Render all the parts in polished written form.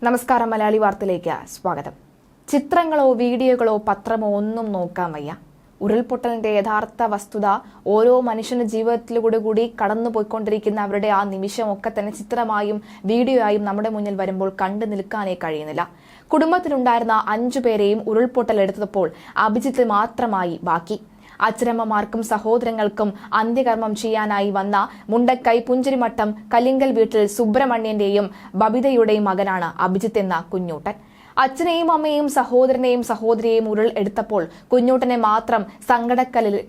നമസ്കാരം. മലയാളി വാർത്തയിലേക്ക് സ്വാഗതം. ചിത്രങ്ങളോ വീഡിയോകളോ പത്രമോ ഒന്നും നോക്കാൻ വയ്യ. ഉരുൾപൊട്ടലിന്റെ യഥാർത്ഥ വസ്തുത ഓരോ മനുഷ്യന്റെ ജീവിതത്തിലൂടെ കൂടി കടന്നുപോയിക്കൊണ്ടിരിക്കുന്ന അവരുടെ ആ നിമിഷമൊക്കെ തന്നെ ചിത്രമായും വീഡിയോയായും നമ്മുടെ മുന്നിൽ വരുമ്പോൾ കണ്ടു നിൽക്കാനേ കഴിയുന്നില്ല. കുടുംബത്തിലുണ്ടായിരുന്ന 5 പേരെയും ഉരുൾപൊട്ടൽ എടുത്തപ്പോൾ അഭിജിത്ത് മാത്രമായി ബാക്കി. അച്ഛനമ്മമാർക്കും സഹോദരങ്ങൾക്കും അന്ത്യകർമ്മം ചെയ്യാനായി വന്ന മുണ്ടക്കൈ പുഞ്ചിരിമട്ടം കല്ലിങ്കൽ വീട്ടിൽ സുബ്രഹ്മണ്യന്റെയും ബബിതയുടെയും മകനാണ് അഭിജിത്ത് എന്ന കുഞ്ഞൂട്ടൻ. അച്ഛനെയും അമ്മയെയും സഹോദരനെയും സഹോദരിയെയും ഉരുൾ എടുത്തപ്പോൾ കുഞ്ഞൂട്ടനെ മാത്രം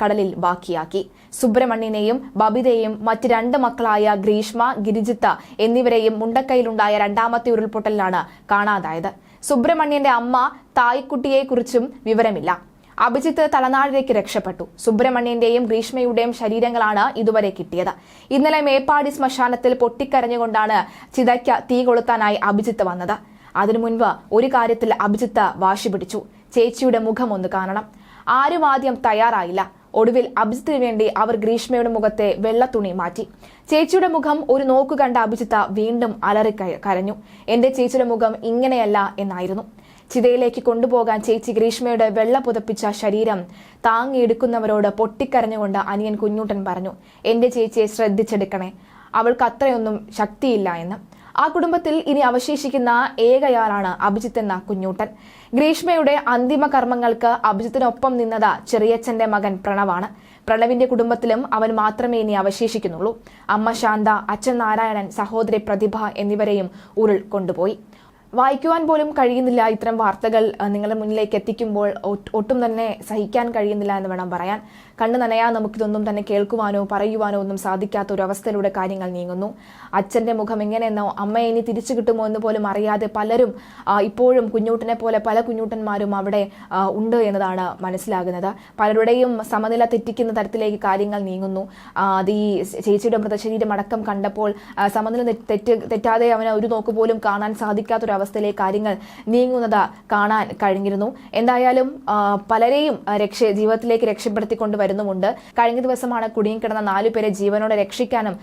കടലിൽ ബാക്കിയാക്കി. സുബ്രഹ്മണ്യനെയും ബബിതയെയും മറ്റ് 2 മക്കളായ ഗ്രീഷ്മ, ഗിരിജിത്ത് എന്നിവരെയും മുണ്ടക്കൈയിലുണ്ടായ രണ്ടാമത്തെ ഉരുൾപൊട്ടലിലാണ് കാണാതായത്. സുബ്രഹ്മണ്യന്റെ അമ്മ തായ്ക്കുട്ടിയെക്കുറിച്ചും വിവരമില്ല. അഭിജിത്ത് തലനാടിലേക്ക് രക്ഷപ്പെട്ടു. സുബ്രഹ്മണ്യന്റെയും ഗ്രീഷ്മയുടെയും ശരീരങ്ങളാണ് ഇതുവരെ കിട്ടിയത്. ഇന്നലെ മേപ്പാടി ശ്മശാനത്തിൽ പൊട്ടിക്കരഞ്ഞുകൊണ്ടാണ് ചിതയ്ക്ക് തീ കൊളുത്താനായി അഭിജിത്ത് വന്നത്. അതിനു മുൻപ് ഒരു കാര്യത്തിൽ അഭിജിത്ത് വാശി പിടിച്ചു. ചേച്ചിയുടെ മുഖം ഒന്ന് കാണണം. ആരും ആദ്യം തയ്യാറായില്ല. ഒടുവിൽ അഭിജിത്തിന് വേണ്ടി അവർ ഗ്രീഷ്മയുടെ മുഖത്തെ വെള്ളത്തുണി മാറ്റി. ചേച്ചിയുടെ മുഖം ഒരു നോക്കു കണ്ട അഭിജിത്ത് വീണ്ടും കരഞ്ഞു. എന്റെ ചേച്ചിയുടെ മുഖം ഇങ്ങനെയല്ല എന്നായിരുന്നു. ചിതയിലേക്ക് കൊണ്ടുപോകാൻ ചേച്ചി ഗ്രീഷ്മയുടെ വെള്ള പുതപ്പിച്ച ശരീരം താങ്ങിയെടുക്കുന്നവരോട് പൊട്ടിക്കരഞ്ഞുകൊണ്ട് അനിയൻ കുഞ്ഞൂട്ടൻ പറഞ്ഞു, എന്റെ ചേച്ചിയെ ശ്രദ്ധിച്ചെടുക്കണേ, അവൾക്ക് അത്രയൊന്നും ശക്തിയില്ല എന്ന്. ആ കുടുംബത്തിൽ ഇനി അവശേഷിക്കുന്ന ഏകയാളാണ് അഭിജിത്ത് എന്ന കുഞ്ഞൂട്ടൻ. ഗ്രീഷ്മയുടെ അന്തിമ കർമ്മങ്ങൾക്ക് അഭിജിത്തിനൊപ്പം നിന്നത് ചെറിയച്ഛന്റെ മകൻ പ്രണവാണ്. പ്രണവിന്റെ കുടുംബത്തിലും അവൻ മാത്രമേ ഇനി അവശേഷിക്കുന്നുള്ളൂ. അമ്മ ശാന്ത, അച്ഛൻ നാരായണൻ, സഹോദരി പ്രതിഭ എന്നിവരെയും ഉരുൾ കൊണ്ടുപോയി. വായിക്കുവാൻ പോലും കഴിയുന്നില്ല. ഇത്തരം വാർത്തകൾ നിങ്ങളുടെ മുന്നിലേക്ക് എത്തിക്കുമ്പോൾ ഒട്ടും തന്നെ സഹിക്കാൻ കഴിയുന്നില്ല എന്ന് വേണം പറയാൻ. കണ്ണു നനയാൻ നമുക്കിതൊന്നും തന്നെ കേൾക്കുവാനോ പറയുവാനോ ഒന്നും സാധിക്കാത്ത ഒരു അവസ്ഥയിലൂടെ കാര്യങ്ങൾ നീങ്ങുന്നു. അച്ഛന്റെ മുഖം എങ്ങനെയെന്നോ അമ്മയെ ഇനി തിരിച്ചു കിട്ടുമോ എന്ന് പോലും അറിയാതെ പലരും ഇപ്പോഴും കുഞ്ഞൂട്ടനെ പോലെ പല കുഞ്ഞൂട്ടന്മാരും അവിടെ ഉണ്ട് എന്നതാണ് മനസ്സിലാകുന്നത്. പലരുടെയും സമനില തെറ്റിക്കുന്ന തരത്തിലേക്ക് കാര്യങ്ങൾ നീങ്ങുന്നു. അത് ഈ ചേച്ചിയുടെ മൃതശരീരം അടക്കം കണ്ടപ്പോൾ സമനില തെറ്റാതെ അവന് ഒരു നോക്ക് പോലും കാണാൻ സാധിക്കാത്തൊരു അവസ്ഥയിലേക്ക് കാര്യങ്ങൾ നീങ്ങുന്നത് കാണാൻ കഴിഞ്ഞിരുന്നു. എന്തായാലും പലരെയും ജീവിതത്തിലേക്ക് രക്ഷപ്പെടുത്തിക്കൊണ്ട് വരുന്നുമുണ്ട്. കഴിഞ്ഞ ദിവസമാണ് കുടുങ്ങിക്കിടന്ന 4 പേരെ ജീവനോടെ രക്ഷിക്കാനും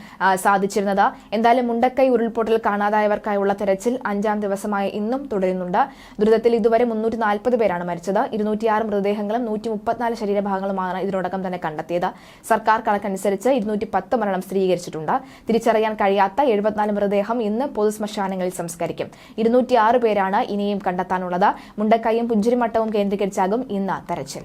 സാധിച്ചിരുന്നത്. എന്തായാലും മുണ്ടക്കൈ ഉരുൾപൊട്ടൽ കാണാതായവർക്കായുള്ള തെരച്ചിൽ 5ാം ദിവസമായ ഇന്നും തുടരുന്നുണ്ട്. ദുരിതത്തിൽ ഇതുവരെ 340 പേരാണ് മരിച്ചത്. 206 മൃതദേഹങ്ങളും 134 ശരീരഭാഗങ്ങളുമാണ് ഇതിനോടകം തന്നെ കണ്ടെത്തിയത്. സർക്കാർ കണക്കനുസരിച്ച് 210 മരണം സ്ഥിരീകരിച്ചിട്ടുണ്ട്. തിരിച്ചറിയാൻ കഴിയാത്ത 74 മൃതദേഹം ഇന്ന് പൊതുശ്മശാനങ്ങളിൽ സംസ്കരിക്കും. 206 പേരാണ് ഇനിയും കണ്ടെത്താനുള്ളത്. മുണ്ടക്കൈയും പുഞ്ചിരിമട്ടവും കേന്ദ്രീകരിച്ചാകും ഇന്ന് തെരച്ചിൽ.